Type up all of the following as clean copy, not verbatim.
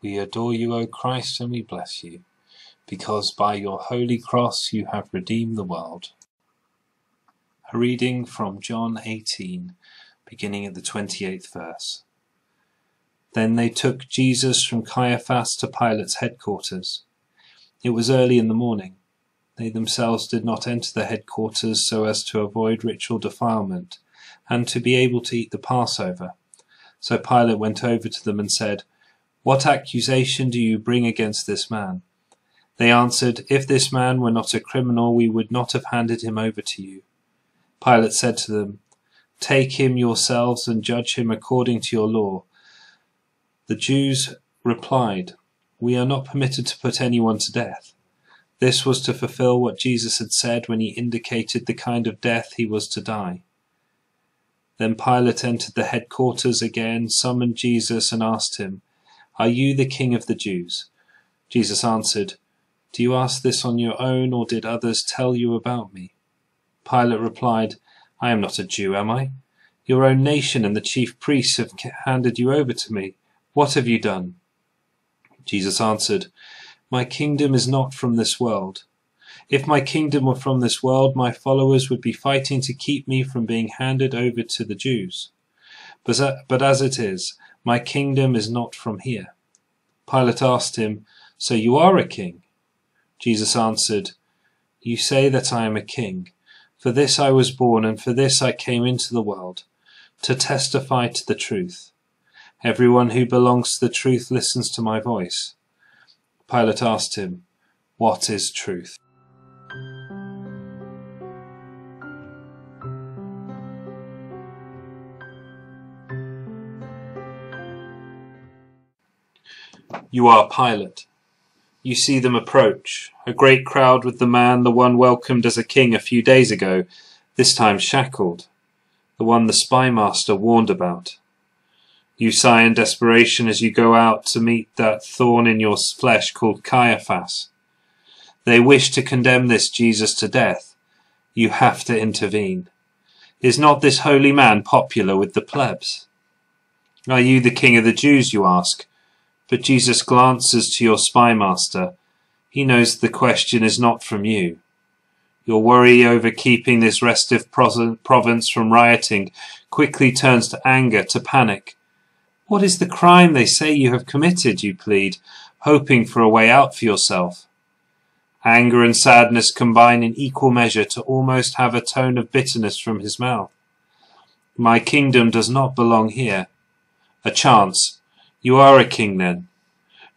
We adore you, O Christ, and we bless you, because by your holy cross you have redeemed the world. A reading from John 18, beginning at the 28th verse. Then they took Jesus from Caiaphas to Pilate's headquarters. It was early in the morning. They themselves did not enter the headquarters so as to avoid ritual defilement, and to be able to eat the Passover. So Pilate went over to them and said, "What accusation do you bring against this man?" They answered, "If this man were not a criminal, we would not have handed him over to you." Pilate said to them, "Take him yourselves and judge him according to your law." The Jews replied, "We are not permitted to put anyone to death." This was to fulfill what Jesus had said when he indicated the kind of death he was to die. Then Pilate entered the headquarters again, summoned Jesus, and asked him, "Are you the king of the Jews?" Jesus answered, "Do you ask this on your own, or did others tell you about me?" Pilate replied, "I am not a Jew, am I? Your own nation and the chief priests have handed you over to me. What have you done?" Jesus answered, "My kingdom is not from this world. If my kingdom were from this world, my followers would be fighting to keep me from being handed over to the Jews. But as it is, my kingdom is not from here." Pilate asked him, "So you are a king?" Jesus answered, "You say that I am a king. For this I was born, and for this I came into the world, to testify to the truth. Everyone who belongs to the truth listens to my voice." Pilate asked him, "What is truth?" You are Pilate. You see them approach, a great crowd with the man, the one welcomed as a king a few days ago, this time shackled, the one the spymaster warned about. You sigh in desperation as you go out to meet that thorn in your flesh called Caiaphas. They wish to condemn this Jesus to death. You have to intervene. Is not this holy man popular with the plebs? Are you the king of the Jews, you ask? But Jesus glances to your spymaster. He knows the question is not from you. Your worry over keeping this restive province from rioting quickly turns to anger, to panic. What is the crime they say you have committed, you plead, hoping for a way out for yourself. Anger and sadness combine in equal measure to almost have a tone of bitterness from his mouth. My kingdom does not belong here. A chance. You are a king then.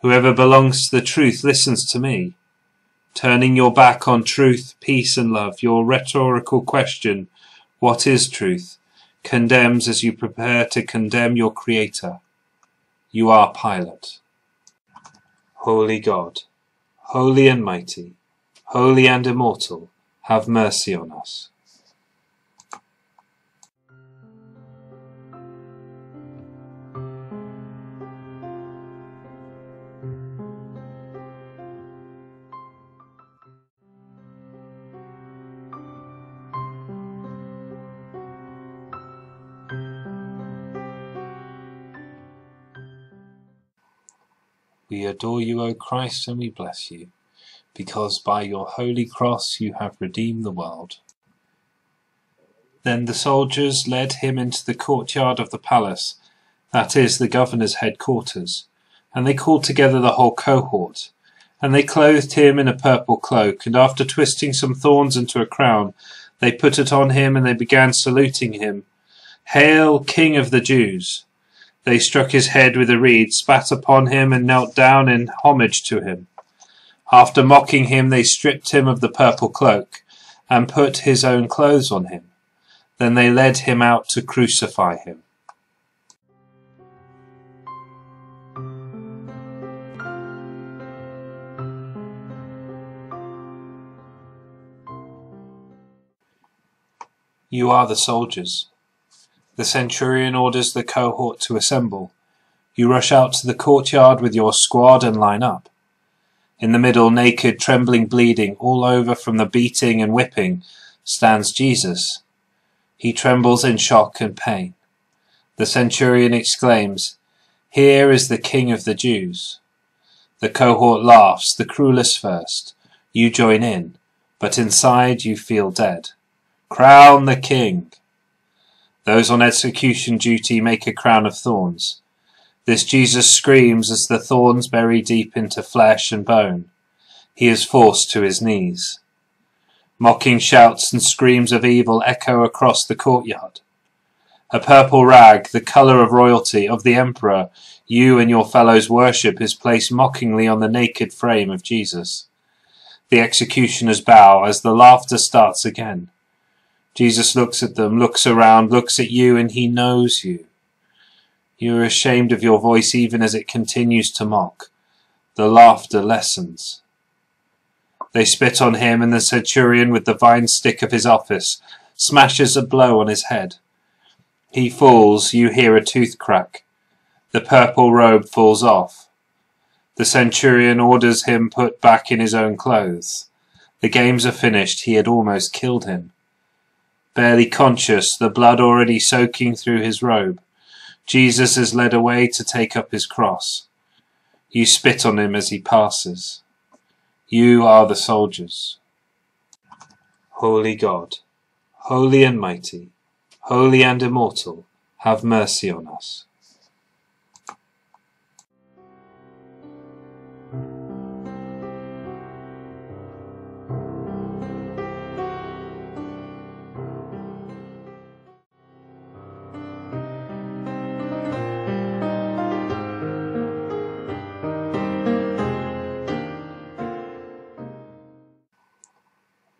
Whoever belongs to the truth listens to me. Turning your back on truth, peace and love, your rhetorical question, what is truth, condemns as you prepare to condemn your Creator. You are Pilate. Holy God, holy and mighty, holy and immortal, have mercy on us. We adore you, O Christ, and we bless you, because by your holy cross you have redeemed the world. Then the soldiers led him into the courtyard of the palace, that is, the governor's headquarters, and they called together the whole cohort. And they clothed him in a purple cloak, and after twisting some thorns into a crown, they put it on him, and they began saluting him. "Hail, King of the Jews!" They struck his head with a reed, spat upon him, and knelt down in homage to him. After mocking him, they stripped him of the purple cloak, and put his own clothes on him. Then they led him out to crucify him. You are the soldiers. The centurion orders the cohort to assemble. You rush out to the courtyard with your squad and line up. In the middle, naked, trembling, bleeding, all over from the beating and whipping, stands Jesus. He trembles in shock and pain. The centurion exclaims, "Here is the King of the Jews." The cohort laughs, the cruellest first. You join in, but inside you feel dead. Crown the king! Those on execution duty make a crown of thorns. This Jesus screams as the thorns bury deep into flesh and bone. He is forced to his knees. Mocking shouts and screams of evil echo across the courtyard. A purple rag, the colour of royalty, of the emperor, you and your fellows worship, is placed mockingly on the naked frame of Jesus. The executioners bow as the laughter starts again. Jesus looks at them, looks around, looks at you, and he knows you. You are ashamed of your voice even as it continues to mock. The laughter lessens. They spit on him, and the centurion, with the vine stick of his office, smashes a blow on his head. He falls, you hear a tooth crack. The purple robe falls off. The centurion orders him put back in his own clothes. The games are finished, he had almost killed him. Barely conscious, the blood already soaking through his robe, Jesus is led away to take up his cross. You spit on him as he passes. You are the soldiers. Holy God, holy and mighty, holy and immortal, have mercy on us.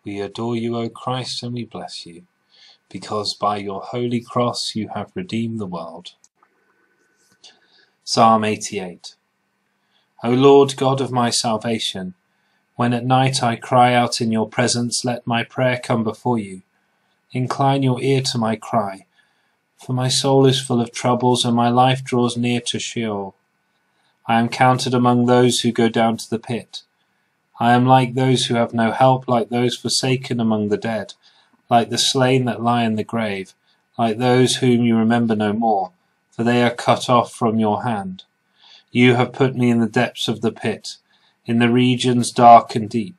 We adore you, O Christ, and we bless you, because by your holy cross you have redeemed the world. Psalm 88. O Lord God of my salvation, when at night I cry out in your presence, let my prayer come before you. Incline your ear to my cry, for my soul is full of troubles, and my life draws near to Sheol. I am counted among those who go down to the pit. I am like those who have no help, like those forsaken among the dead, like the slain that lie in the grave, like those whom you remember no more, for they are cut off from your hand. You have put me in the depths of the pit, in the regions dark and deep.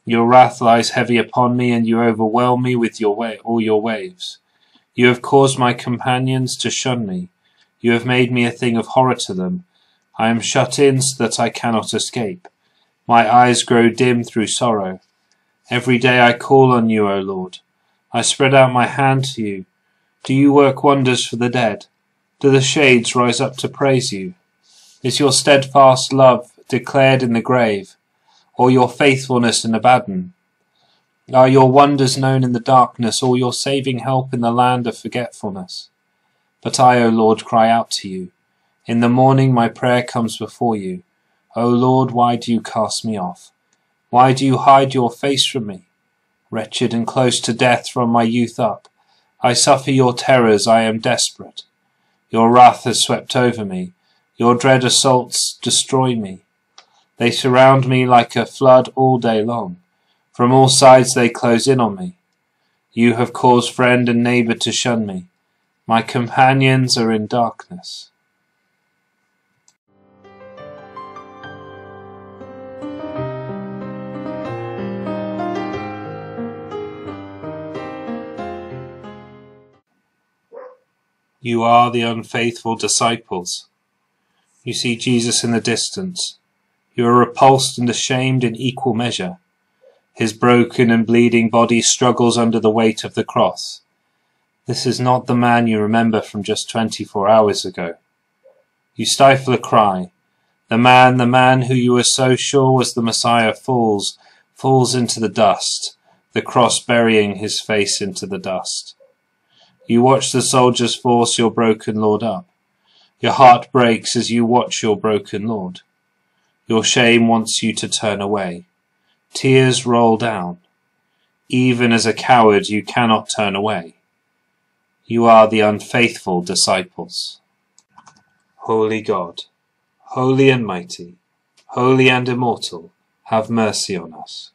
Your wrath lies heavy upon me, and you overwhelm me with all your waves. You have caused my companions to shun me. You have made me a thing of horror to them. I am shut in so that I cannot escape. My eyes grow dim through sorrow. Every day I call on you, O Lord. I spread out my hand to you. Do you work wonders for the dead? Do the shades rise up to praise you? Is your steadfast love declared in the grave, or your faithfulness in Abaddon? Are your wonders known in the darkness, or your saving help in the land of forgetfulness? But I, O Lord, cry out to you. In the morning my prayer comes before you. O Lord, why do you cast me off? Why do you hide your face from me? Wretched and close to death from my youth up, I suffer your terrors, I am desperate. Your wrath has swept over me. Your dread assaults destroy me. They surround me like a flood all day long. From all sides they close in on me. You have caused friend and neighbour to shun me. My companions are in darkness. You are the unfaithful disciples. You see Jesus in the distance. You are repulsed and ashamed in equal measure. His broken and bleeding body struggles under the weight of the cross. This is not the man you remember from just 24 hours ago. You stifle a cry. The man who you were so sure was the Messiah falls into the dust, the cross burying his face into the dust. You watch the soldiers force your broken Lord up. Your heart breaks as you watch your broken Lord. Your shame wants you to turn away. Tears roll down. Even as a coward you cannot turn away. You are the unfaithful disciples. Holy God, holy and mighty, holy and immortal, have mercy on us.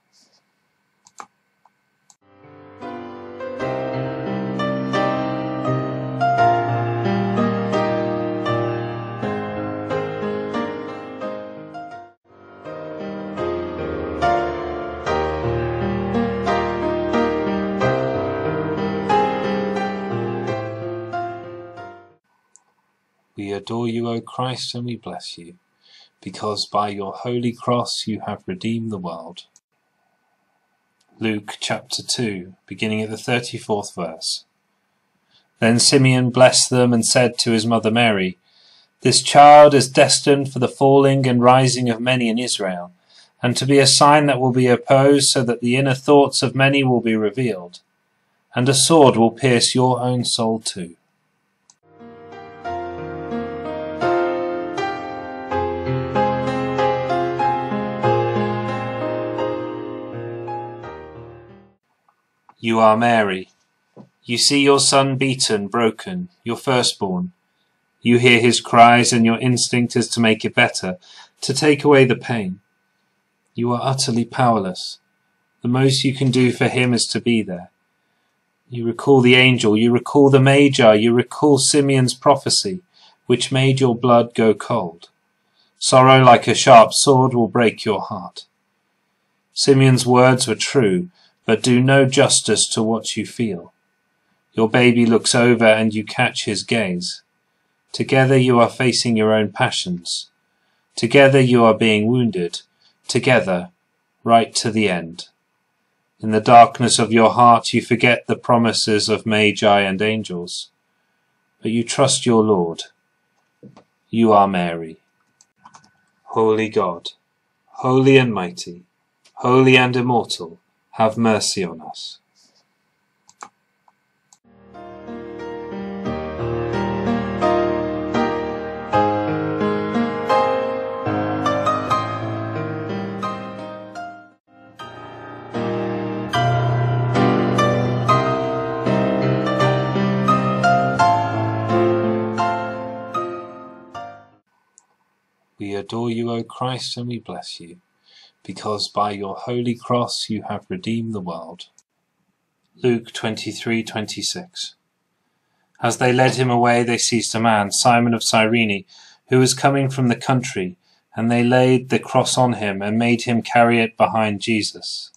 We adore you, O Christ, and we bless you, because by your holy cross you have redeemed the world. Luke chapter 2, beginning at the 34th verse. Then Simeon blessed them and said to his mother Mary, "This child is destined for the falling and rising of many in Israel, and to be a sign that will be opposed, so that the inner thoughts of many will be revealed, and a sword will pierce your own soul too." You are Mary. You see your son beaten, broken, your firstborn. You hear his cries, and your instinct is to make it better, to take away the pain. You are utterly powerless. The most you can do for him is to be there. You recall the angel, you recall the Magi, you recall Simeon's prophecy, which made your blood go cold. Sorrow like a sharp sword will break your heart. Simeon's words were true, but do no justice to what you feel. Your baby looks over and you catch his gaze. Together you are facing your own passions. Together you are being wounded. Together, right to the end. In the darkness of your heart you forget the promises of Magi and angels. But you trust your Lord. You are Mary. Holy God, holy and mighty, holy and immortal, have mercy on us. We adore you, O Christ, and we bless you, because by your holy cross you have redeemed the world. Luke 23:26. As they led him away, they seized a man, Simon of Cyrene, who was coming from the country, and they laid the cross on him and made him carry it behind Jesus.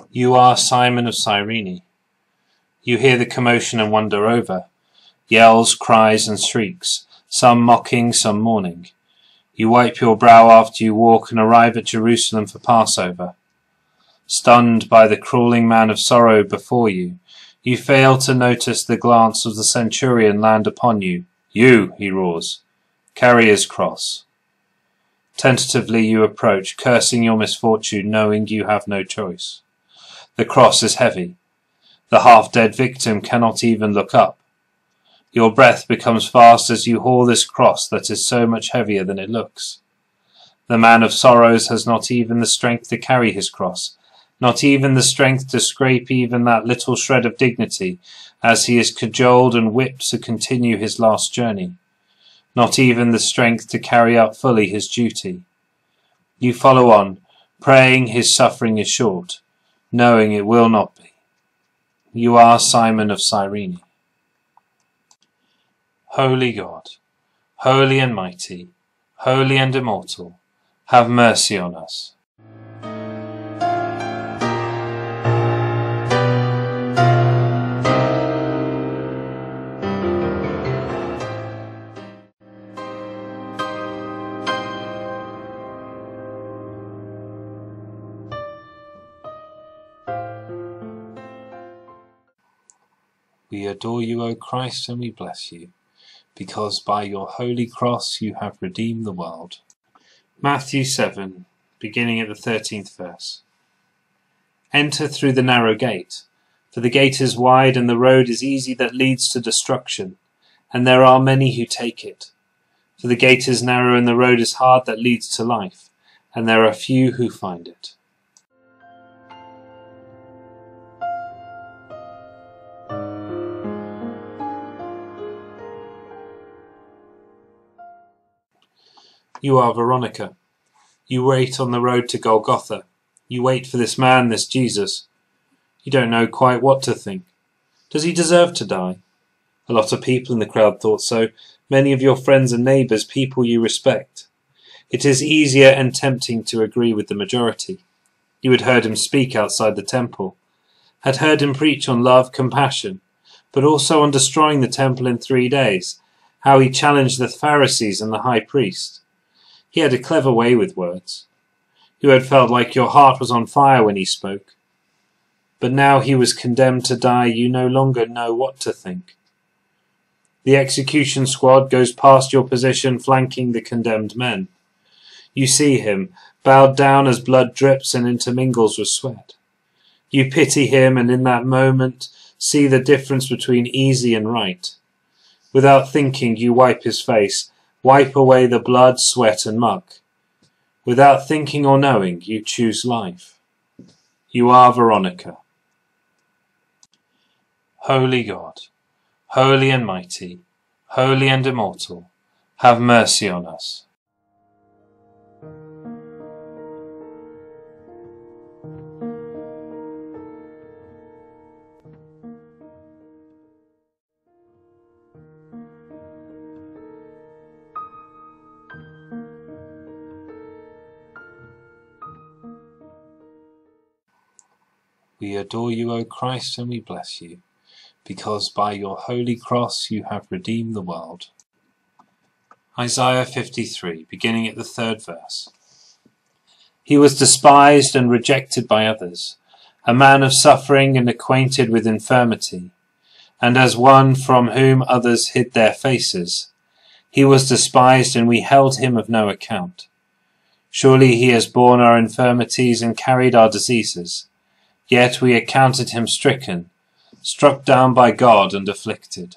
You are Simon of Cyrene. You hear the commotion and wonder over. Yells, cries and shrieks, some mocking, some mourning. You wipe your brow after you walk and arrive at Jerusalem for Passover. Stunned by the crawling man of sorrow before you, you fail to notice the glance of the centurion land upon you. You, he roars, carry his cross. Tentatively you approach, cursing your misfortune, knowing you have no choice. The cross is heavy. The half-dead victim cannot even look up. Your breath becomes fast as you haul this cross that is so much heavier than it looks. The man of sorrows has not even the strength to carry his cross, not even the strength to scrape even that little shred of dignity as he is cajoled and whipped to continue his last journey, not even the strength to carry out fully his duty. You follow on, praying his suffering is short, knowing it will not be. You are Simon of Cyrene. Holy God, holy and mighty, holy and immortal, have mercy on us. We adore you, O Christ, and we bless you, because by your holy cross you have redeemed the world. Matthew 7, beginning at the 13th verse. Enter through the narrow gate, for the gate is wide and the road is easy that leads to destruction, and there are many who take it. For the gate is narrow and the road is hard that leads to life, and there are few who find it. You are Veronica. You wait on the road to Golgotha. You wait for this man, this Jesus. You don't know quite what to think. Does he deserve to die? A lot of people in the crowd thought so. Many of your friends and neighbours, people you respect. It is easier and tempting to agree with the majority. You had heard him speak outside the temple, had heard him preach on love, compassion, but also on destroying the temple in 3 days, how he challenged the Pharisees and the high priest. He had a clever way with words. You had felt like your heart was on fire when he spoke. But now he was condemned to die, you no longer know what to think. The execution squad goes past your position, flanking the condemned men. You see him, bowed down as blood drips and intermingles with sweat. You pity him, and in that moment see the difference between easy and right. Without thinking, you wipe his face, wipe away the blood, sweat and muck. Without thinking or knowing, you choose life. You are Veronica. Holy God, holy and mighty, holy and immortal, have mercy on us. We adore you, O Christ, and we bless you, because by your holy cross you have redeemed the world. Isaiah 53, beginning at the 3rd verse. He was despised and rejected by others, a man of suffering and acquainted with infirmity, and as one from whom others hid their faces. He was despised, and we held him of no account. Surely he has borne our infirmities and carried our diseases. Yet we accounted him stricken, struck down by God and afflicted.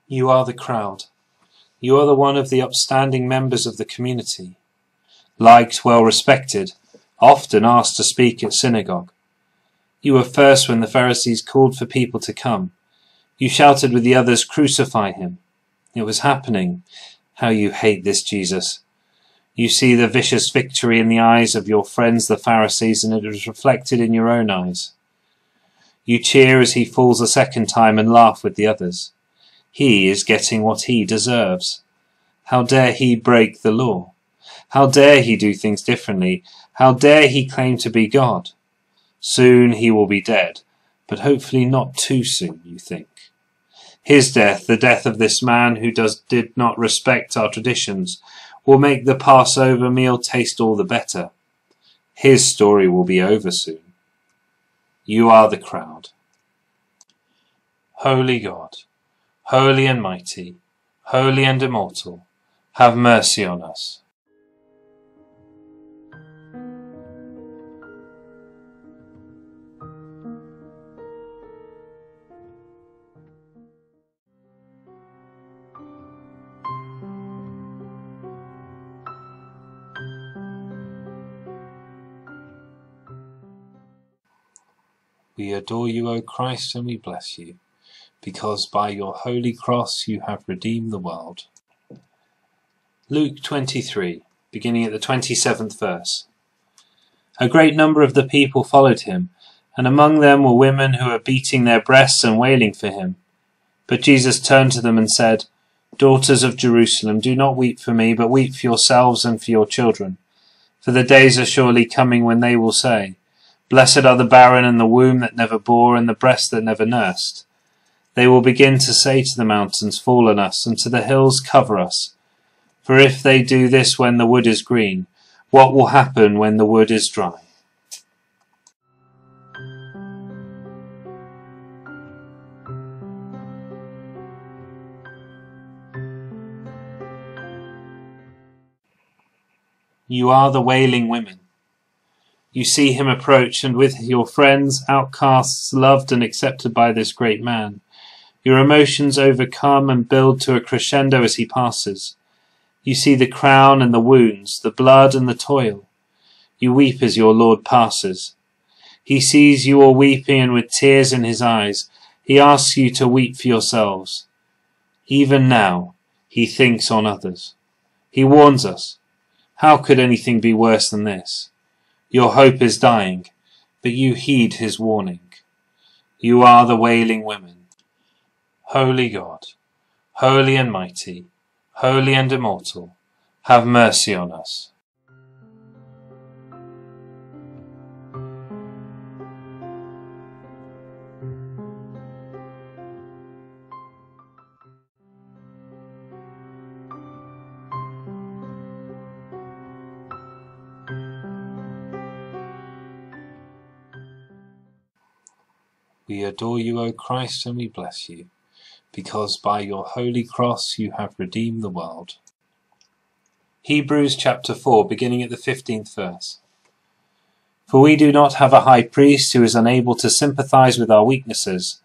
You are the crowd. You are the one of the upstanding members of the community. Liked, well respected, often asked to speak at synagogue. You were first when the Pharisees called for people to come. You shouted with the others, "Crucify him." It was happening. How you hate this Jesus. You see the vicious victory in the eyes of your friends the Pharisees, and it is reflected in your own eyes. You cheer as he falls a second time and laugh with the others. He is getting what he deserves. How dare he break the law? How dare he do things differently? How dare he claim to be God? Soon he will be dead, but hopefully not too soon, you think. His death, the death of this man who did not respect our traditions, will make the Passover meal taste all the better. His story will be over soon. You are the crowd. Holy God, holy and mighty, holy and immortal, have mercy on us. We adore you, O Christ, and we bless you, because by your holy cross you have redeemed the world. Luke 23, beginning at the 27th verse. A great number of the people followed him, and among them were women who were beating their breasts and wailing for him. But Jesus turned to them and said, "Daughters of Jerusalem, do not weep for me, but weep for yourselves and for your children. For the days are surely coming when they will say, 'Blessed are the barren and the womb that never bore and the breast that never nursed.' They will begin to say to the mountains, 'Fall on us,' and to the hills, 'Cover us.' For if they do this when the wood is green, what will happen when the wood is dry?" You are the wailing women. You see him approach, and with your friends, outcasts, loved and accepted by this great man, your emotions overcome and build to a crescendo as he passes. You see the crown and the wounds, the blood and the toil. You weep as your Lord passes. He sees you all weeping, and with tears in his eyes, he asks you to weep for yourselves. Even now, he thinks on others. He warns us. How could anything be worse than this? Your hope is dying, but you heed his warning. You are the wailing women. Holy God, holy and mighty, holy and immortal, have mercy on us. We adore you, O Christ, and we bless you, because by your holy cross you have redeemed the world. Hebrews chapter 4, beginning at the 15th verse. For we do not have a high priest who is unable to sympathize with our weaknesses,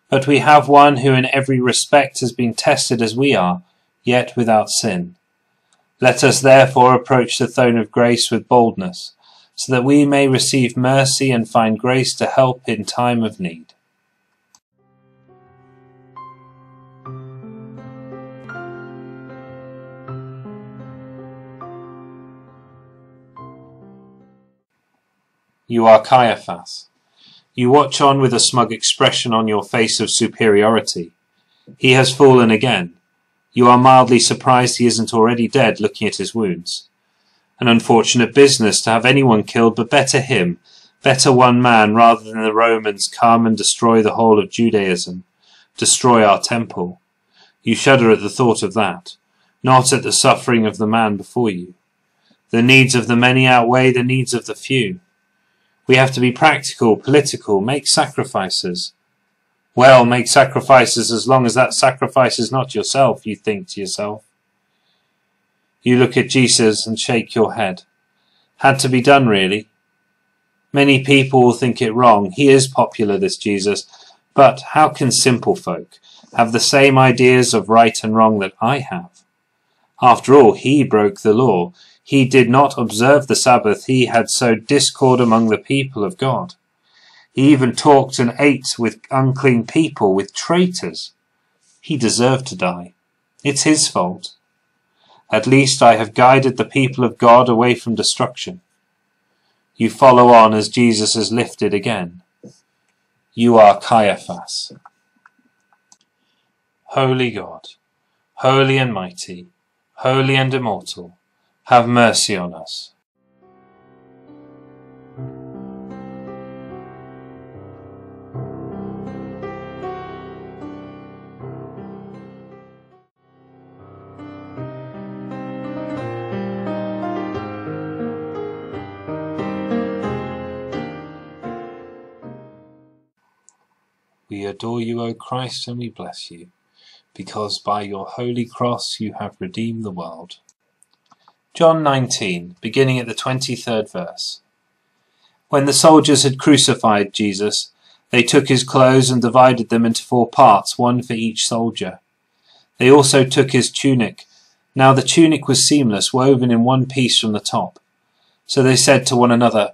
but we have one who in every respect has been tested as we are, yet without sin. Let us therefore approach the throne of grace with boldness, so that we may receive mercy and find grace to help in time of need. You are Caiaphas. You watch on with a smug expression on your face of superiority. He has fallen again. You are mildly surprised he isn't already dead, looking at his wounds. An unfortunate business to have anyone killed, but better him, better one man, rather than the Romans come and destroy the whole of Judaism, destroy our temple. You shudder at the thought of that, not at the suffering of the man before you. The needs of the many outweigh the needs of the few. We have to be practical, political, make sacrifices. Well, make sacrifices as long as that sacrifice is not yourself, you think to yourself. You look at Jesus and shake your head. Had to be done, really. Many people will think it wrong. He is popular, this Jesus. But how can simple folk have the same ideas of right and wrong that I have? After all, he broke the law. He did not observe the Sabbath. He had sowed discord among the people of God. He even talked and ate with unclean people, with traitors. He deserved to die. It's his fault. At least I have guided the people of God away from destruction. You follow on as Jesus is lifted again. You are Caiaphas. Holy God, holy and mighty, holy and immortal, have mercy on us. We adore you, O Christ, and we bless you, because by your holy cross you have redeemed the world. John 19, beginning at the 23rd verse. When the soldiers had crucified Jesus, they took his clothes and divided them into 4 parts, one for each soldier. They also took his tunic. Now the tunic was seamless, woven in one piece from the top. So they said to one another,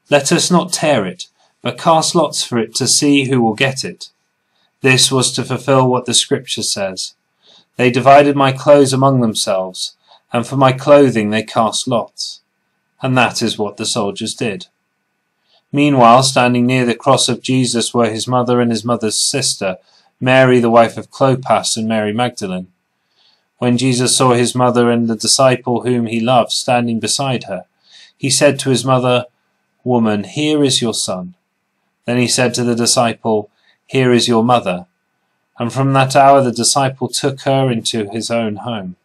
"Let us not tear it, but cast lots for it to see who will get it." This was to fulfill what the scripture says. They divided my clothes among themselves, and for my clothing they cast lots. And that is what the soldiers did. Meanwhile, standing near the cross of Jesus were his mother and his mother's sister, Mary the wife of Clopas and Mary Magdalene. When Jesus saw his mother and the disciple whom he loved standing beside her, he said to his mother, "Woman, here is your son." Then he said to the disciple, "Here is your mother." And from that hour the disciple took her into his own home.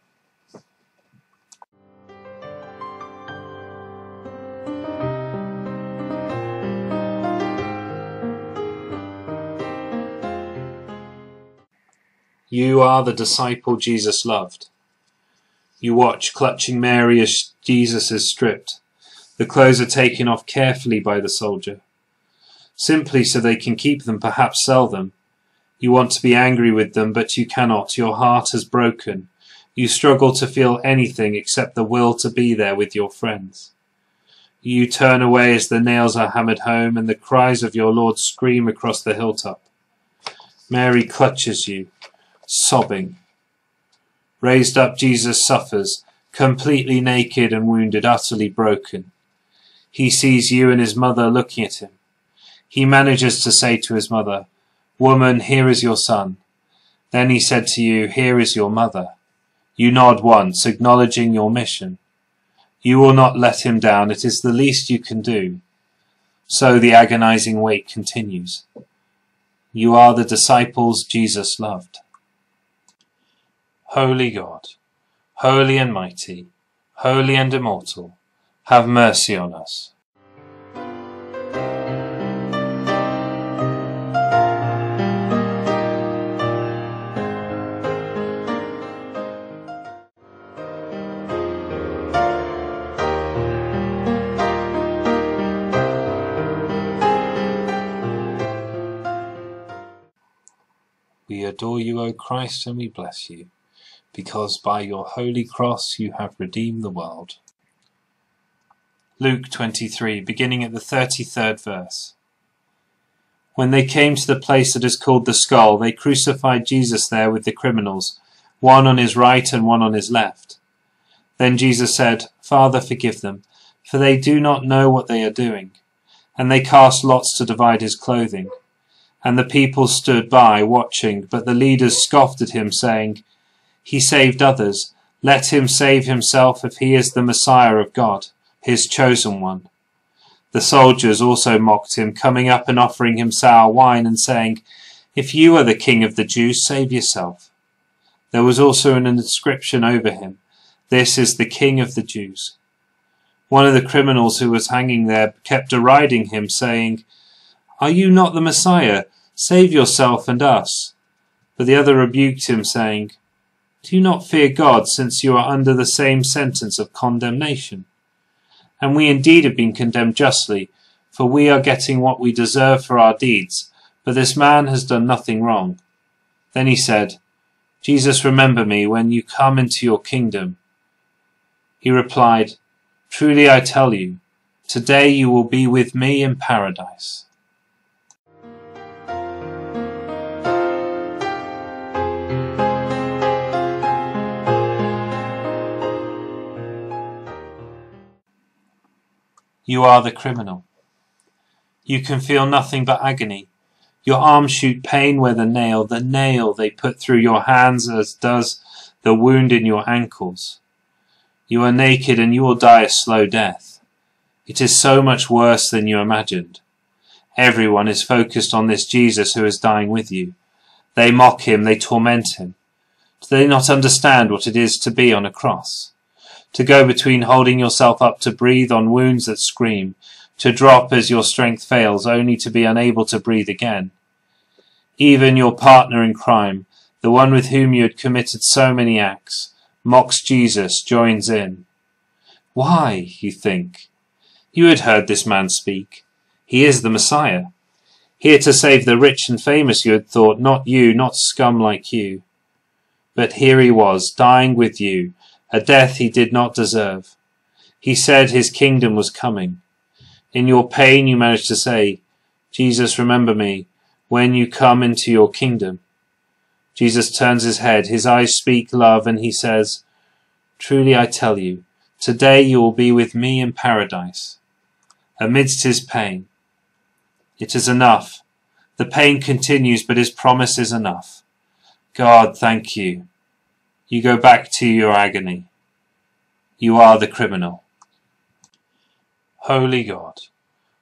You are the disciple Jesus loved. You watch, clutching Mary as Jesus is stripped. The clothes are taken off carefully by the soldier, simply so they can keep them, perhaps sell them. You want to be angry with them, but you cannot. Your heart has broken. You struggle to feel anything except the will to be there with your friends. You turn away as the nails are hammered home and the cries of your Lord scream across the hilltop. Mary clutches you, sobbing. Raised up, Jesus suffers, completely naked and wounded, utterly broken. He sees you and his mother looking at him. He manages to say to his mother, "Woman, here is your son." Then he said to you, "Here is your mother." You nod once, acknowledging your mission. You will not let him down. It is the least you can do. So the agonizing wait continues. You are the disciples Jesus loved. Holy God, holy and mighty, holy and immortal, have mercy on us. We adore you, O Christ, and we bless you, because by your holy cross you have redeemed the world. Luke 23, beginning at the 33rd verse. When they came to the place that is called the Skull, they crucified Jesus there with the criminals, one on his right and one on his left. Then Jesus said, "Father, forgive them, for they do not know what they are doing." And they cast lots to divide his clothing. And the people stood by, watching, but the leaders scoffed at him, saying, "He saved others. Let him save himself if he is the Messiah of God, his chosen one." The soldiers also mocked him, coming up and offering him sour wine, and saying, "If you are the king of the Jews, save yourself." There was also an inscription over him, "This is the King of the Jews." One of the criminals who was hanging there kept deriding him, saying, "Are you not the Messiah? Save yourself and us." But the other rebuked him, saying, "Do you not fear God, since you are under the same sentence of condemnation? And we indeed have been condemned justly, for we are getting what we deserve for our deeds, but this man has done nothing wrong." Then he said, "Jesus, remember me when you come into your kingdom." He replied, "Truly I tell you, today you will be with me in paradise." You are the criminal. You can feel nothing but agony. Your arms shoot pain where the nail they put through your hands, as does the wound in your ankles. You are naked and you will die a slow death. It is so much worse than you imagined. Everyone is focused on this Jesus who is dying with you. They mock him, they torment him. Do they not understand what it is to be on a cross? To go between holding yourself up to breathe on wounds that scream, to drop as your strength fails, only to be unable to breathe again. Even your partner in crime, the one with whom you had committed so many acts, mocks Jesus, joins in. Why, you think? You had heard this man speak. He is the Messiah. Here to save the rich and famous, you had thought, not you, not scum like you. But here he was, dying with you, a death he did not deserve. He said his kingdom was coming. In your pain you managed to say, "Jesus, remember me when you come into your kingdom." Jesus turns his head, his eyes speak love, and he says, "Truly I tell you, today you will be with me in paradise." Amidst his pain, it is enough. The pain continues, but his promise is enough. God, thank you. You go back to your agony. You are the criminal. Holy God,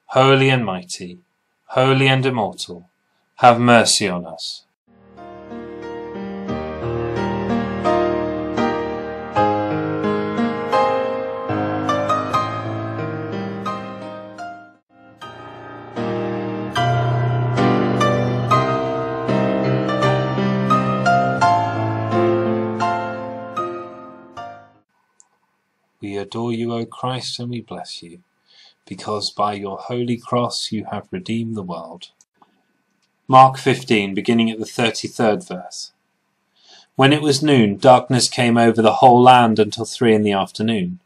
holy and mighty, holy and immortal, have mercy on us. We adore you, O Christ, and we bless you, because by your holy cross you have redeemed the world. Mark 15, beginning at the 33rd verse. When it was noon, darkness came over the whole land until 3 p.m.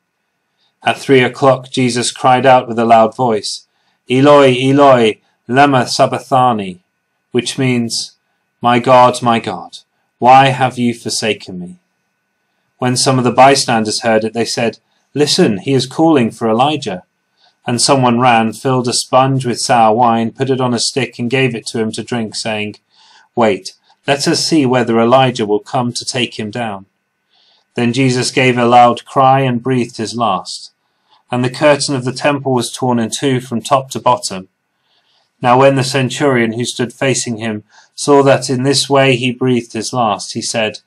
At 3 o'clock Jesus cried out with a loud voice, "Eloi, Eloi, lema sabachthani," which means, my God, why have you forsaken me?" When some of the bystanders heard it, they said, "Listen, he is calling for Elijah." And someone ran, filled a sponge with sour wine, put it on a stick and gave it to him to drink, saying, "Wait, let us see whether Elijah will come to take him down." Then Jesus gave a loud cry and breathed his last. And the curtain of the temple was torn in two from top to bottom. Now when the centurion who stood facing him saw that in this way he breathed his last, he said,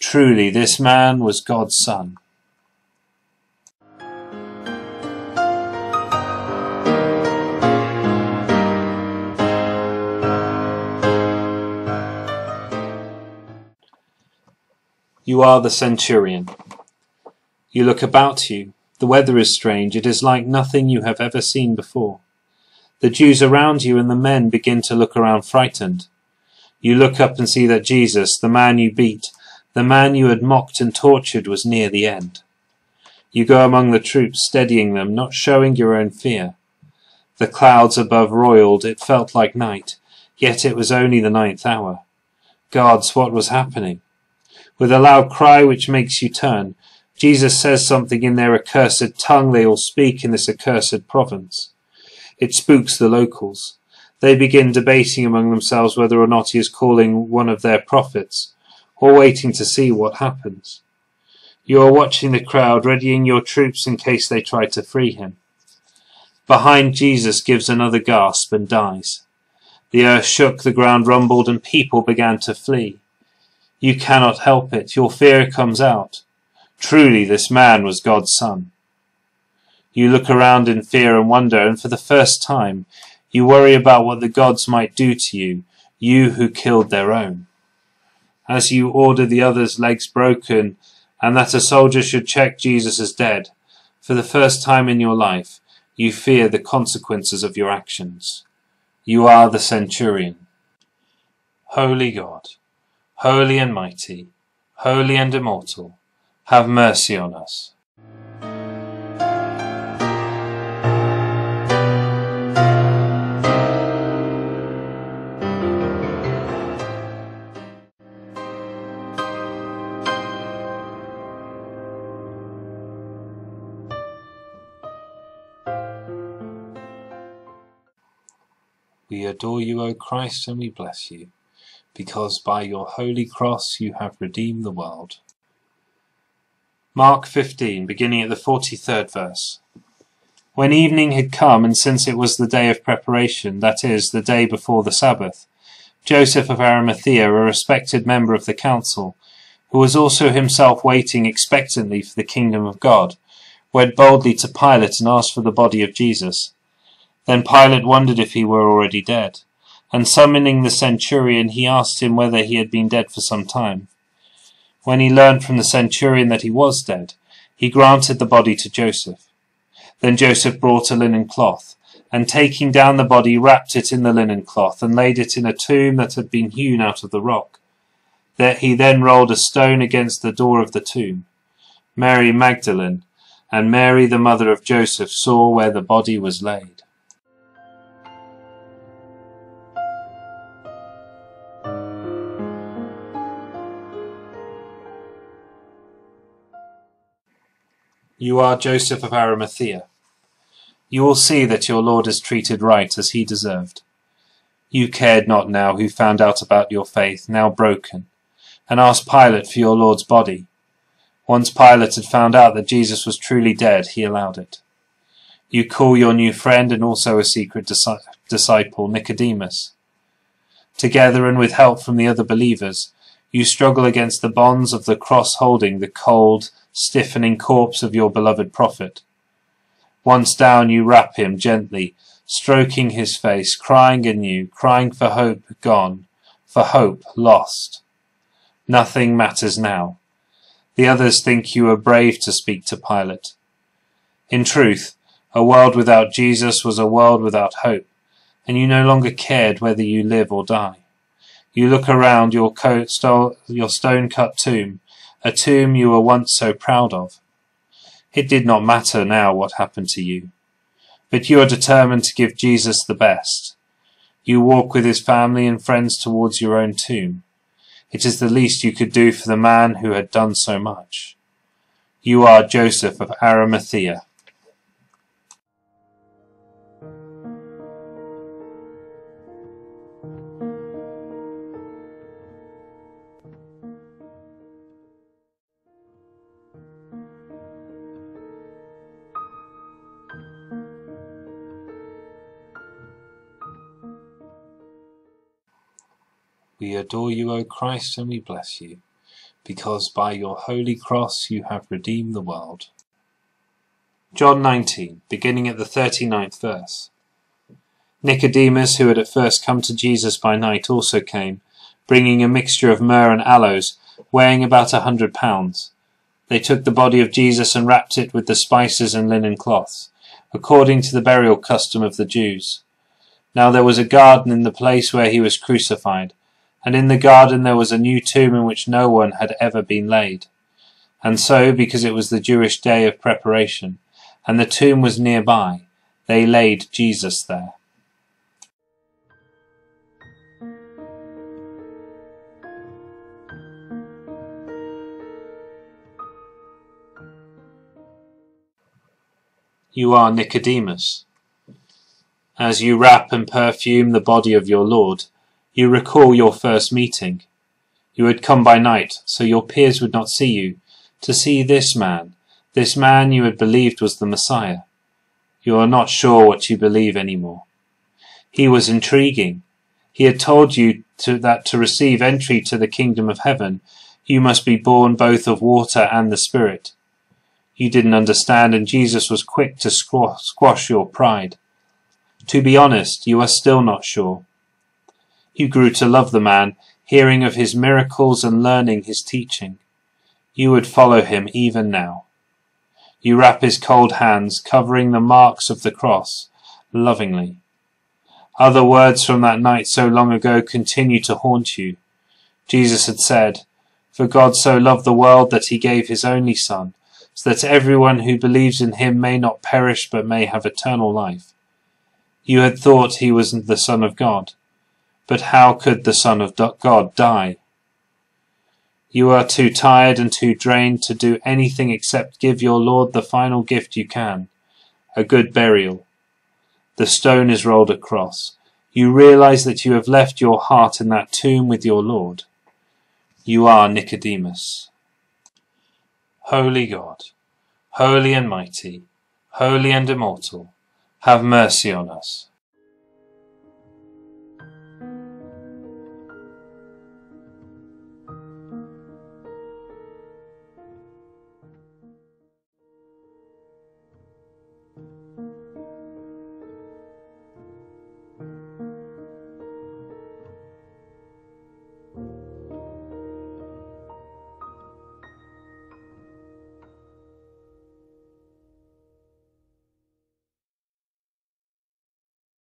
"Truly this man was God's son." You are the centurion. You look about you. The weather is strange. It is like nothing you have ever seen before. The Jews around you and the men begin to look around frightened. You look up and see that Jesus, the man you beat, the man you had mocked and tortured, was near the end. You go among the troops, steadying them, not showing your own fear. The clouds above roiled. It felt like night, yet it was only the 9th hour. Gods, what was happening? With a loud cry which makes you turn, Jesus says something in their accursed tongue they all speak in this accursed province. It spooks the locals. They begin debating among themselves whether or not he is calling one of their prophets, or waiting to see what happens. You are watching the crowd, readying your troops in case they try to free him. Behind, Jesus gives another gasp and dies. The earth shook, the ground rumbled, and people began to flee. You cannot help it. Your fear comes out. Truly, this man was God's son. You look around in fear and wonder, and for the first time, you worry about what the gods might do to you, you who killed their own. As you order the other's legs broken, and that a soldier should check Jesus as dead, for the first time in your life, you fear the consequences of your actions. You are the centurion. Holy God, holy and mighty, holy and immortal, have mercy on us. We adore you, O Christ, and we bless you, because by your holy cross you have redeemed the world. Mark 15, beginning at the 43rd verse. When evening had come, and since it was the day of preparation, that is, the day before the Sabbath, Joseph of Arimathea, a respected member of the council, who was also himself waiting expectantly for the kingdom of God, went boldly to Pilate and asked for the body of Jesus. Then Pilate wondered if he were already dead, and summoning the centurion, he asked him whether he had been dead for some time. When he learned from the centurion that he was dead, he granted the body to Joseph. Then Joseph brought a linen cloth, and taking down the body, wrapped it in the linen cloth, and laid it in a tomb that had been hewn out of the rock. There he then rolled a stone against the door of the tomb. Mary Magdalene and Mary the mother of Joseph saw where the body was laid. You are Joseph of Arimathea. You will see that your Lord is treated right as he deserved. You cared not now who found out about your faith, now broken, and asked Pilate for your Lord's body. Once Pilate had found out that Jesus was truly dead, he allowed it. You call your new friend and also a secret disciple, Nicodemus. Together and with help from the other believers, you struggle against the bonds of the cross holding the cold, stiffening corpse of your beloved prophet. Once down, you wrap him gently, stroking his face, crying anew, crying for hope gone, for hope lost. Nothing matters now. The others think you were brave to speak to Pilate. In truth, a world without Jesus was a world without hope, and you no longer cared whether you live or die. You look around your stone-cut tomb, a tomb you were once so proud of. It did not matter now what happened to you, but you are determined to give Jesus the best. You walk with his family and friends towards your own tomb. It is the least you could do for the man who had done so much. You are Joseph of Arimathea. We adore you, O Christ, and we bless you, because by your holy cross you have redeemed the world. John 19, beginning at the 39th verse. Nicodemus, who had at first come to Jesus by night, also came, bringing a mixture of myrrh and aloes, weighing about 100 pounds. They took the body of Jesus and wrapped it with the spices and linen cloths, according to the burial custom of the Jews. Now there was a garden in the place where he was crucified, and in the garden there was a new tomb in which no one had ever been laid. And so, because it was the Jewish day of preparation, and the tomb was nearby, they laid Jesus there. You are Nicodemus. As you wrap and perfume the body of your Lord, you recall your first meeting. You had come by night, so your peers would not see you, to see this man you had believed was the Messiah. You are not sure what you believe anymore. He was intriguing. He had told you that to receive entry to the kingdom of heaven, you must be born both of water and the Spirit. You didn't understand, and Jesus was quick to squash your pride. To be honest, you are still not sure. You grew to love the man, hearing of his miracles and learning his teaching. You would follow him even now. You wrap his cold hands, covering the marks of the cross, lovingly. Other words from that night so long ago continue to haunt you. Jesus had said, "For God so loved the world that he gave his only Son, so that everyone who believes in him may not perish but may have eternal life." You had thought he was the Son of God. But how could the Son of God die? You are too tired and too drained to do anything except give your Lord the final gift you can, a good burial. The stone is rolled across. You realize that you have left your heart in that tomb with your Lord. You are Nicodemus. Holy God, holy and mighty, holy and immortal, have mercy on us.